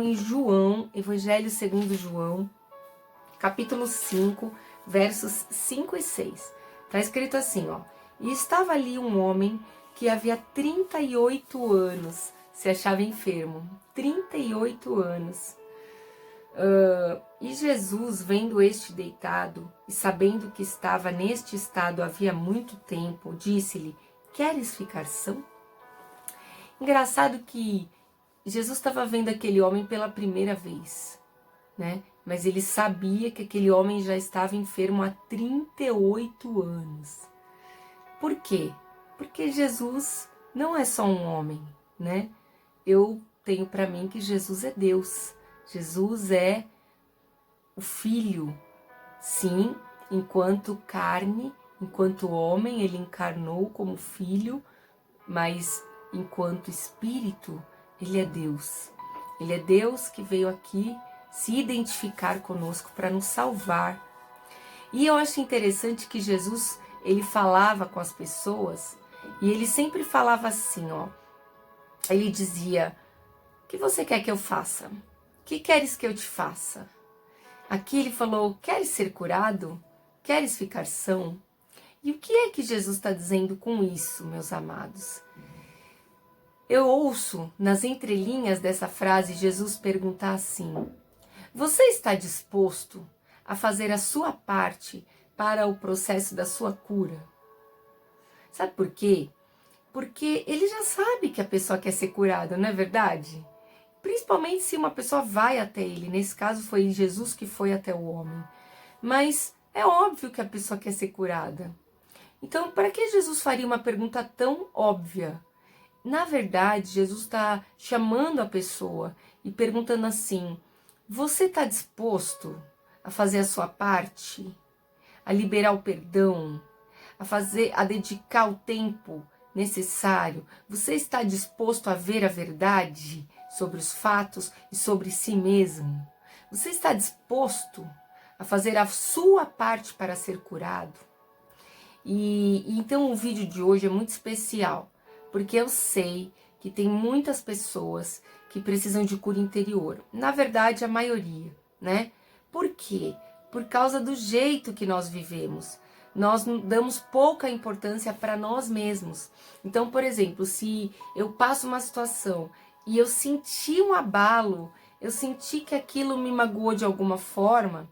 em João, Evangelho segundo João, capítulo 5, versos 5 e 6. Está escrito assim, ó. E estava ali um homem que havia 38 anos se achava enfermo. 38 anos. E Jesus, vendo este deitado e sabendo que estava neste estado havia muito tempo, disse-lhe: queres ficar são? Engraçado que Jesus estava vendo aquele homem pela primeira vez, né? Mas ele sabia que aquele homem já estava enfermo há 38 anos. Por quê? Porque Jesus não é só um homem, né? Eu tenho para mim que Jesus é Deus. Jesus é o Filho. Sim, enquanto carne, enquanto homem, ele encarnou como filho, mas enquanto espírito, ele é Deus. Ele é Deus que veio aqui se identificar conosco para nos salvar. E eu acho interessante que Jesus, ele falava com as pessoas e ele sempre falava assim, ó. Ele dizia: o que você quer que eu faça? O que queres que eu te faça? Aqui ele falou: queres ser curado? Queres ficar são? E o que é que Jesus está dizendo com isso, meus amados? Eu ouço nas entrelinhas dessa frase Jesus perguntar assim: você está disposto a fazer a sua parte para o processo da sua cura? Sabe por quê? Porque ele já sabe que a pessoa quer ser curada, não é verdade? Principalmente se uma pessoa vai até ele. Nesse caso foi Jesus que foi até o homem. Mas é óbvio que a pessoa quer ser curada. Então, para que Jesus faria uma pergunta tão óbvia? Na verdade, Jesus está chamando a pessoa e perguntando assim: você está disposto a fazer a sua parte? A liberar o perdão? A dedicar o tempo necessário? Você está disposto a ver a verdade sobre os fatos e sobre si mesmo? Você está disposto a fazer a sua parte para ser curado? E então o vídeo de hoje é muito especial, porque eu sei que tem muitas pessoas que precisam de cura interior. Na verdade, a maioria, né? Por quê? Por causa do jeito que nós vivemos. Nós damos pouca importância para nós mesmos. Então, por exemplo, se eu passo uma situação e eu senti um abalo, eu senti que aquilo me magoou de alguma forma,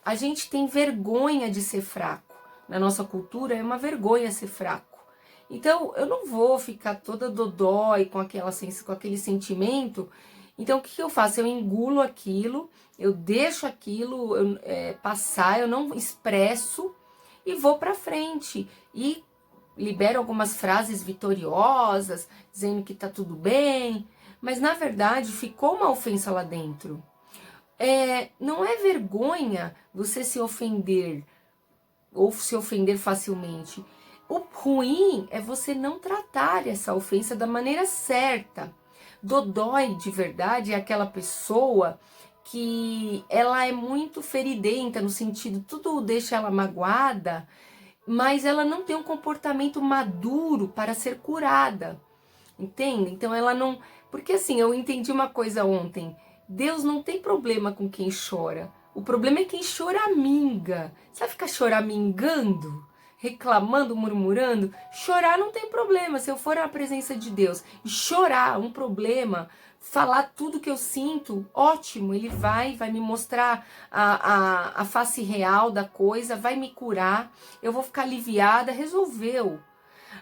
a gente tem vergonha de ser fraco. Na nossa cultura é uma vergonha ser fraco. Então eu não vou ficar toda dodói com aquele sentimento. Então o que eu faço? Eu engulo aquilo, eu deixo aquilo passar, eu não expresso e vou para frente. E libero algumas frases vitoriosas, dizendo que tá tudo bem. Mas na verdade ficou uma ofensa lá dentro. Não é vergonha você se ofender ou se ofender facilmente. O ruim é você não tratar essa ofensa da maneira certa. Dodói de verdade é aquela pessoa que ela é muito feridenta, no sentido, tudo deixa ela magoada, mas ela não tem um comportamento maduro para ser curada. Entende? Então ela não... Porque assim, eu entendi uma coisa ontem. Deus não tem problema com quem chora. O problema é quem choraminga. Sabe ficar choramingando? Reclamando, murmurando? Chorar não tem problema. Se eu for à presença de Deus e chorar um problema, falar tudo que eu sinto, ótimo. Ele vai me mostrar a face real da coisa, vai me curar. Eu vou ficar aliviada, resolveu.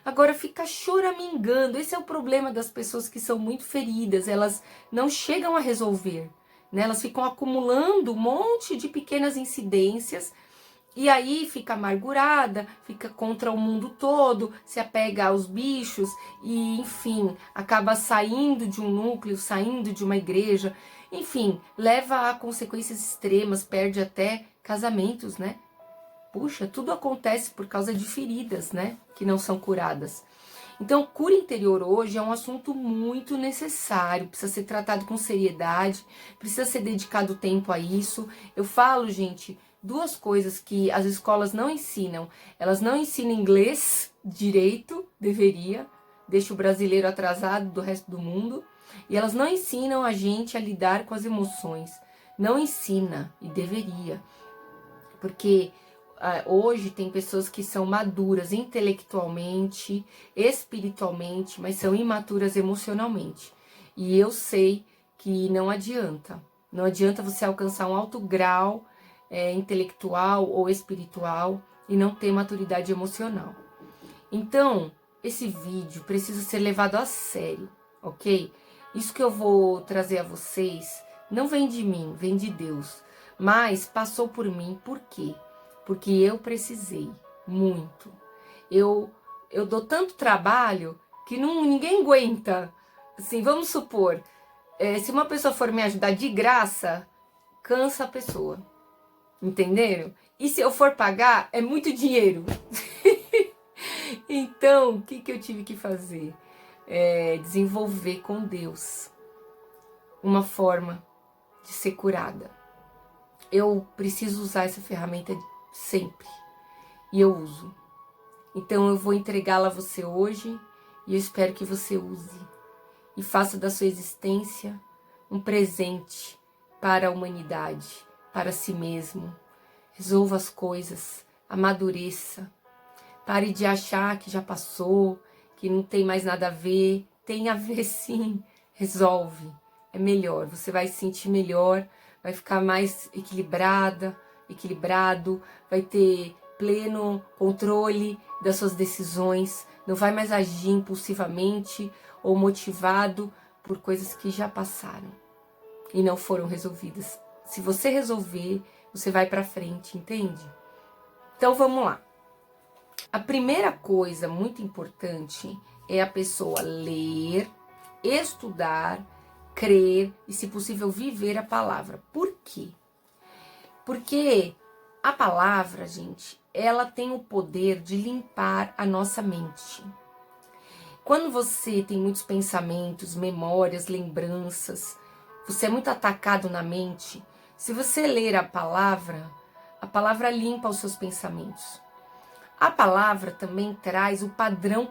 Agora fica choramingando, esse é o problema das pessoas que são muito feridas, elas não chegam a resolver, né? Elas ficam acumulando um monte de pequenas incidências e aí fica amargurada, fica contra o mundo todo, se apega aos bichos e, enfim, acaba saindo de um núcleo, saindo de uma igreja, enfim, leva a consequências extremas, perde até casamentos, né? Puxa, tudo acontece por causa de feridas, né? Que não são curadas. Então, cura interior hoje é um assunto muito necessário, precisa ser tratado com seriedade, precisa ser dedicado tempo a isso. Eu falo, gente, duas coisas que as escolas não ensinam. Elas não ensinam inglês direito, deveria, deixa o brasileiro atrasado do resto do mundo. E elas não ensinam a gente a lidar com as emoções. Não ensina, e deveria. Porque hoje tem pessoas que são maduras intelectualmente, espiritualmente, mas são imaturas emocionalmente. E eu sei que não adianta. Não adianta você alcançar um alto grau intelectual ou espiritual e não ter maturidade emocional. Então, esse vídeo precisa ser levado a sério, ok? Isso que eu vou trazer a vocês não vem de mim, vem de Deus. Mas passou por mim, por quê? Porque eu precisei muito. Eu dou tanto trabalho que ninguém aguenta. Assim, vamos supor, se uma pessoa for me ajudar de graça, cansa a pessoa. Entenderam? E se eu for pagar, é muito dinheiro. Então, o que eu tive que fazer? Desenvolver com Deus uma forma de ser curada. Eu preciso usar essa ferramenta sempre. E eu uso. Então, eu vou entregá-la a você hoje e eu espero que você use. E faça da sua existência um presente para a humanidade, para si mesmo. Resolva as coisas, amadureça. Pare de achar que já passou, que não tem mais nada a ver. Tem a ver sim, resolve. É melhor, você vai se sentir melhor, vai ficar mais equilibrado, vai ter pleno controle das suas decisões, não vai mais agir impulsivamente ou motivado por coisas que já passaram e não foram resolvidas. Se você resolver, você vai pra frente, entende? Então vamos lá. A primeira coisa muito importante é a pessoa ler, estudar, crer e, se possível, viver a palavra. Por quê? Porque a palavra, gente, ela tem o poder de limpar a nossa mente. Quando você tem muitos pensamentos, memórias, lembranças, você é muito atacado na mente, se você ler a palavra limpa os seus pensamentos. A palavra também traz o padrão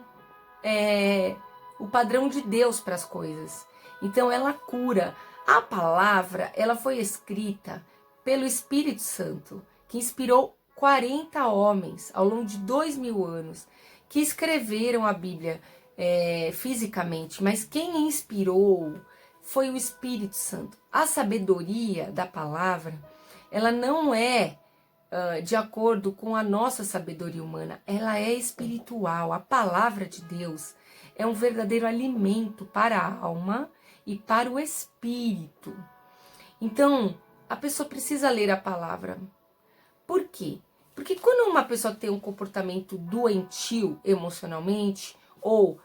de Deus para as coisas. Então ela cura. A palavra, ela foi escrita pelo Espírito Santo, que inspirou 40 homens ao longo de 2000 anos, que escreveram a Bíblia fisicamente, mas quem inspirou foi o Espírito Santo. A sabedoria da palavra, ela não é de acordo com a nossa sabedoria humana, ela é espiritual. A palavra de Deus é um verdadeiro alimento para a alma e para o espírito. Então, a pessoa precisa ler a palavra. Por quê? Porque quando uma pessoa tem um comportamento doentio emocionalmente ou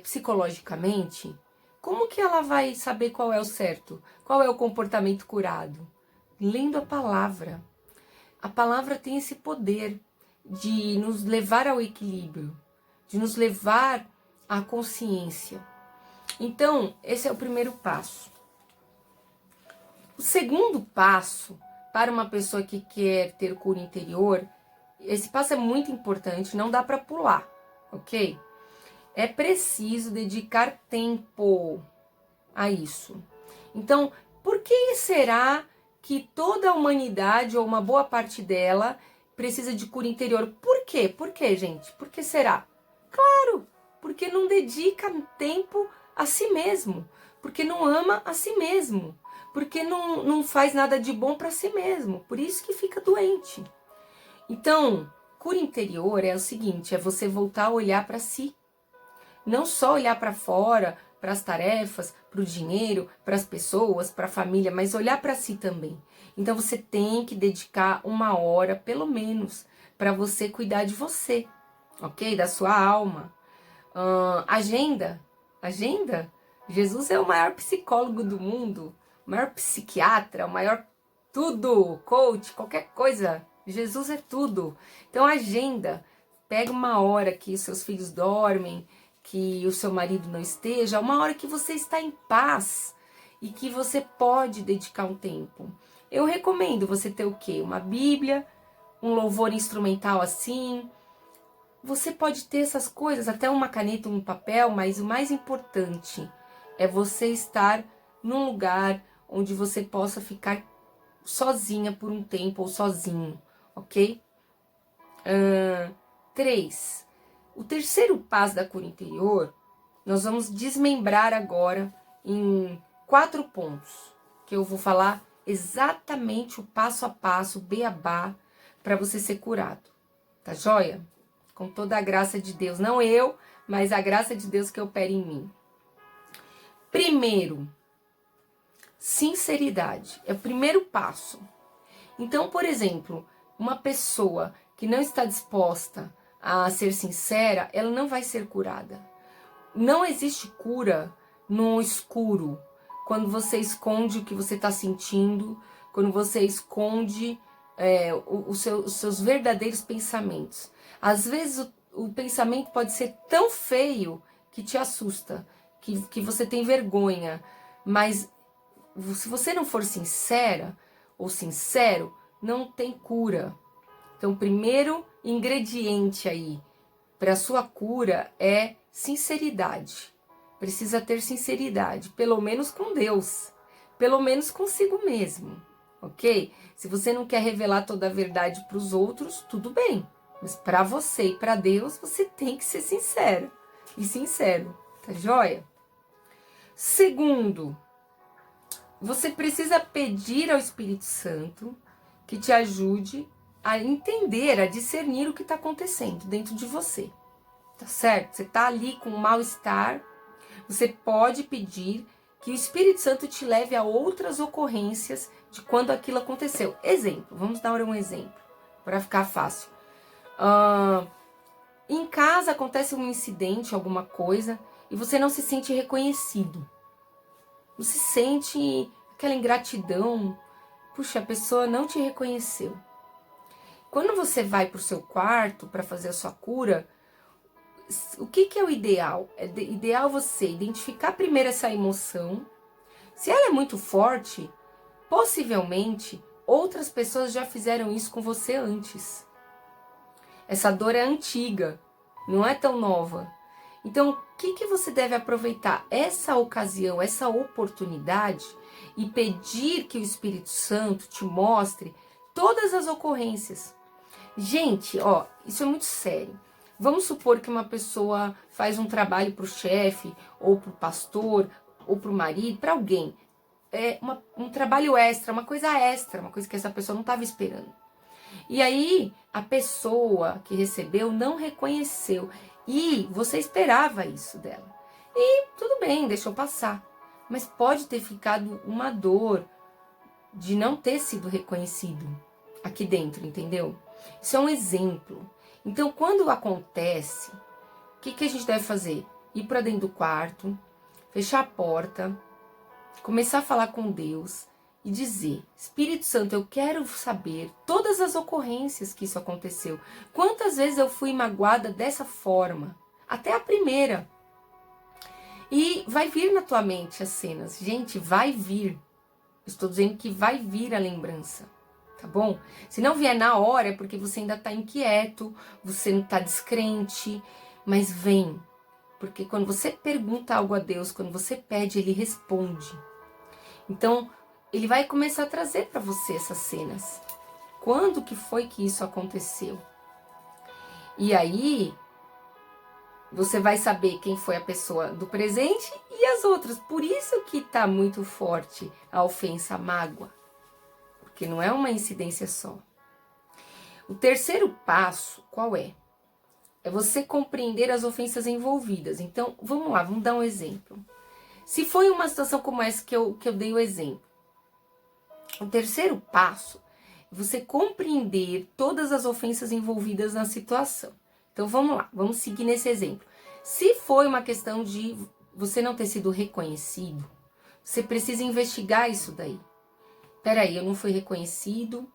psicologicamente, como que ela vai saber qual é o certo? Qual é o comportamento curado? Lendo a palavra. A palavra tem esse poder de nos levar ao equilíbrio, de nos levar à consciência. Então, esse é o primeiro passo. O segundo passo, para uma pessoa que quer ter cura interior, esse passo é muito importante, não dá para pular, ok? É preciso dedicar tempo a isso. Então, por que será que toda a humanidade, ou uma boa parte dela, precisa de cura interior? Por quê? Por quê, gente? Por que será? Claro, porque não dedica tempo a si mesmo, porque não ama a si mesmo, porque não faz nada de bom para si mesmo, por isso que fica doente. Então, cura interior é o seguinte, é você voltar a olhar para si. Não só olhar para fora, para as tarefas, para o dinheiro, para as pessoas, para a família, mas olhar para si também. Então você tem que dedicar 1 hora, pelo menos, para você cuidar de você, ok? Da sua alma. Agenda. Jesus é o maior psicólogo do mundo, o maior psiquiatra, o maior tudo, coach, qualquer coisa. Jesus é tudo. Então agenda. Pega 1 hora que os seus filhos dormem, que o seu marido não esteja, 1 hora que você está em paz e que você pode dedicar um tempo. Eu recomendo você ter o quê? Uma Bíblia, um louvor instrumental assim. Você pode ter essas coisas, até uma caneta, um papel, mas o mais importante, é você estar num lugar onde você possa ficar sozinha por um tempo ou sozinho, ok? 3. O terceiro passo da cura interior, nós vamos desmembrar agora em 4 pontos, que eu vou falar exatamente o passo a passo, o beabá, para você ser curado, tá joia? Com toda a graça de Deus, não eu, mas a graça de Deus que opera em mim. Primeiro, sinceridade, é o primeiro passo. Então, por exemplo, uma pessoa que não está disposta a ser sincera, ela não vai ser curada. Não existe cura no escuro, quando você esconde o que você está sentindo, quando você esconde os seus verdadeiros pensamentos. Às vezes o pensamento pode ser tão feio que te assusta, que você tem vergonha, mas se você não for sincera ou sincero, não tem cura. Então, o primeiro ingrediente aí para sua cura é sinceridade. Precisa ter sinceridade, pelo menos com Deus, pelo menos consigo mesmo, ok? Se você não quer revelar toda a verdade para os outros, tudo bem. Mas para você e para Deus, você tem que ser sincero e sincero, tá joia? Segundo, você precisa pedir ao Espírito Santo que te ajude a entender, a discernir o que está acontecendo dentro de você. Tá certo? Você tá ali com um mal-estar, você pode pedir que o Espírito Santo te leve a outras ocorrências de quando aquilo aconteceu. Exemplo, vamos dar um exemplo, para ficar fácil. Em casa acontece um incidente, alguma coisa, e você não se sente reconhecido. Você sente aquela ingratidão. Puxa, a pessoa não te reconheceu. Quando você vai para o seu quarto para fazer a sua cura, o que é o ideal? É ideal você identificar primeiro essa emoção. Se ela é muito forte, possivelmente outras pessoas já fizeram isso com você antes. Essa dor é antiga, não é tão nova. Então, o que você deve aproveitar? Essa ocasião, essa oportunidade e pedir que o Espírito Santo te mostre todas as ocorrências. Gente, ó, isso é muito sério. Vamos supor que uma pessoa faz um trabalho para o chefe, ou para o pastor, ou para o marido, para alguém. É um trabalho extra, uma coisa que essa pessoa não estava esperando. E aí, a pessoa que recebeu não reconheceu. E você esperava isso dela. E tudo bem, deixou passar. Mas pode ter ficado uma dor de não ter sido reconhecido aqui dentro, entendeu? Isso é um exemplo. Então, quando acontece, o que a gente deve fazer? Ir para dentro do quarto, fechar a porta, começar a falar com Deus e dizer: Espírito Santo, eu quero saber todas as ocorrências que isso aconteceu. Quantas vezes eu fui magoada dessa forma? Até a primeira. E vai vir na tua mente as cenas. Gente, vai vir. Estou dizendo que vai vir a lembrança. Tá bom? Se não vier na hora é porque você ainda tá inquieto, você não tá descrente, mas vem. Porque quando você pergunta algo a Deus, quando você pede, Ele responde. Então, Ele vai começar a trazer para você essas cenas. Quando que foi que isso aconteceu? E aí, você vai saber quem foi a pessoa do presente e as outras. Por isso que tá muito forte a ofensa, a mágoa. Porque não é uma incidência só. O terceiro passo, qual é? É você compreender as ofensas envolvidas. Então, vamos lá, vamos dar um exemplo. Se foi uma situação como essa que eu dei o exemplo, o terceiro passo é você compreender todas as ofensas envolvidas na situação. Então, vamos lá, vamos seguir nesse exemplo. Se foi uma questão de você não ter sido reconhecido, você precisa investigar isso daí. Peraí, eu não fui reconhecido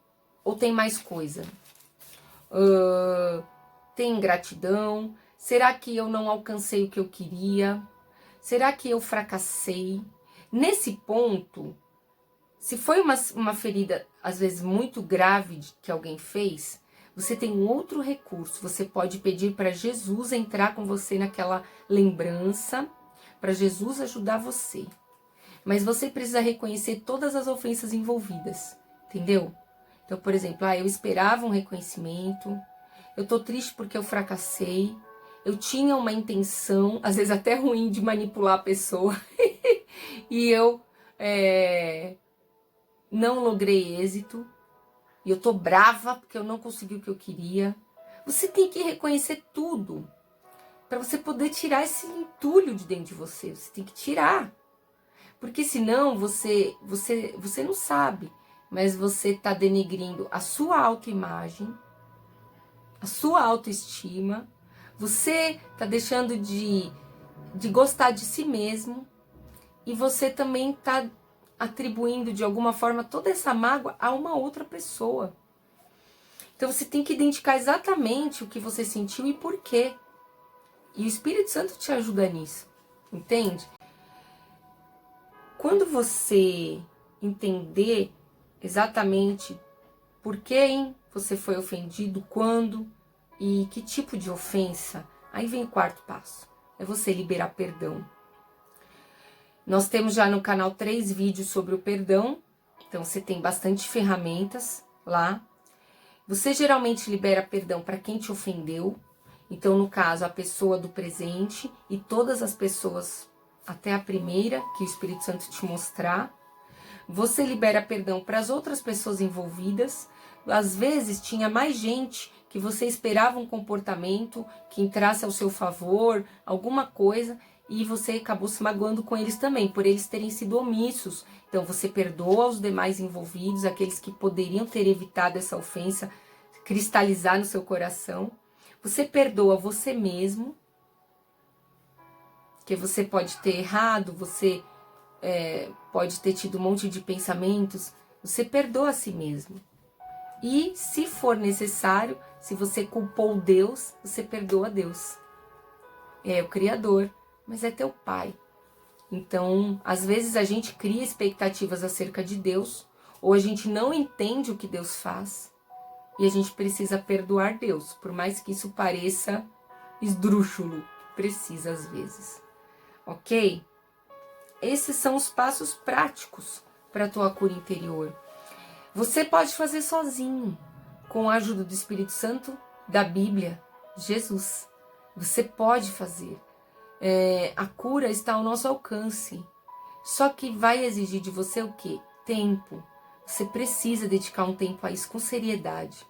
ou tem mais coisa? Tem ingratidão? Será que eu não alcancei o que eu queria? Será que eu fracassei? Nesse ponto, se foi uma ferida, às vezes, muito grave que alguém fez, você tem um outro recurso. Você pode pedir para Jesus entrar com você naquela lembrança, para Jesus ajudar você. Mas você precisa reconhecer todas as ofensas envolvidas, entendeu? Então, por exemplo, eu esperava um reconhecimento, eu tô triste porque eu fracassei, eu tinha uma intenção, às vezes até ruim, de manipular a pessoa, e eu não logrei êxito, e eu tô brava porque eu não consegui o que eu queria. Você tem que reconhecer tudo, para você poder tirar esse entulho de dentro de você. Você tem que tirar. Porque senão você não sabe, mas você está denegrindo a sua autoimagem, a sua autoestima, você está deixando de gostar de si mesmo e você também está atribuindo de alguma forma toda essa mágoa a uma outra pessoa. Então você tem que identificar exatamente o que você sentiu e por quê. E o Espírito Santo te ajuda nisso, entende? Quando você entender exatamente por quem você foi ofendido, quando e que tipo de ofensa, aí vem o quarto passo, é você liberar perdão. Nós temos já no canal 3 vídeos sobre o perdão, então você tem bastante ferramentas lá. Você geralmente libera perdão para quem te ofendeu, então no caso a pessoa do presente e todas as pessoas até a primeira, que o Espírito Santo te mostrar. Você libera perdão para as outras pessoas envolvidas. Às vezes tinha mais gente que você esperava um comportamento que entrasse ao seu favor, alguma coisa, e você acabou se magoando com eles também, por eles terem sido omissos. Então você perdoa os demais envolvidos, aqueles que poderiam ter evitado essa ofensa cristalizar no seu coração. Você perdoa você mesmo, que você pode ter errado, você pode ter tido um monte de pensamentos, você perdoa a si mesmo. E se for necessário, se você culpou Deus, você perdoa Deus. É o Criador, mas é teu Pai. Então, às vezes a gente cria expectativas acerca de Deus, ou a gente não entende o que Deus faz, e a gente precisa perdoar Deus, por mais que isso pareça esdrúxulo, precisa às vezes. Ok? Esses são os passos práticos para a tua cura interior. Você pode fazer sozinho, com a ajuda do Espírito Santo, da Bíblia, Jesus. Você pode fazer. A cura está ao nosso alcance. Só que vai exigir de você o quê? Tempo. Você precisa dedicar um tempo a isso com seriedade.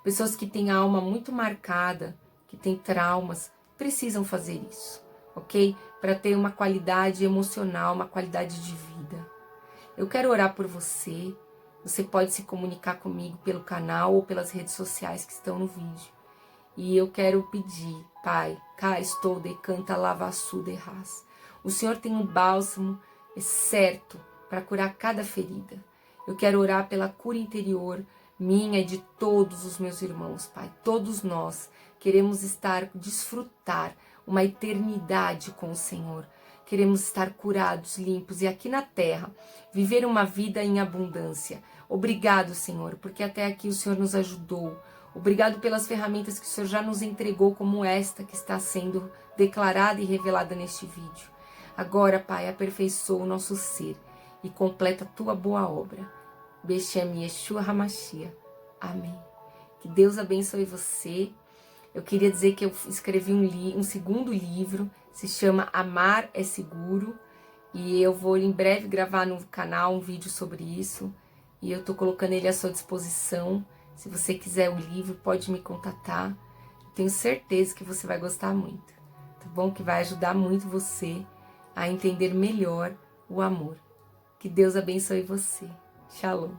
Pessoas que têm a alma muito marcada, que têm traumas, precisam fazer isso, ok? Para ter uma qualidade emocional, uma qualidade de vida. Eu quero orar por você. Você pode se comunicar comigo pelo canal ou pelas redes sociais que estão no vídeo. E eu quero pedir, Pai, cá estou de canta lavassu de ras. O Senhor tem um bálsamo certo para curar cada ferida. Eu quero orar pela cura interior minha e de todos os meus irmãos, Pai. Todos nós queremos desfrutar uma eternidade com o Senhor. Queremos estar curados, limpos e aqui na terra, viver uma vida em abundância. Obrigado, Senhor, porque até aqui o Senhor nos ajudou. Obrigado pelas ferramentas que o Senhor já nos entregou, como esta que está sendo declarada e revelada neste vídeo. Agora, Pai, aperfeiçoa o nosso ser e completa a tua boa obra. Beshem Yeshua Hamashia. Amém. Que Deus abençoe você. Eu queria dizer que eu escrevi um segundo livro, se chama Amar é Seguro, e eu vou em breve gravar no canal um vídeo sobre isso, e eu estou colocando ele à sua disposição. Se você quiser o livro, pode me contatar. Eu tenho certeza que você vai gostar muito, tá bom? Que vai ajudar muito você a entender melhor o amor. Que Deus abençoe você. Shalom.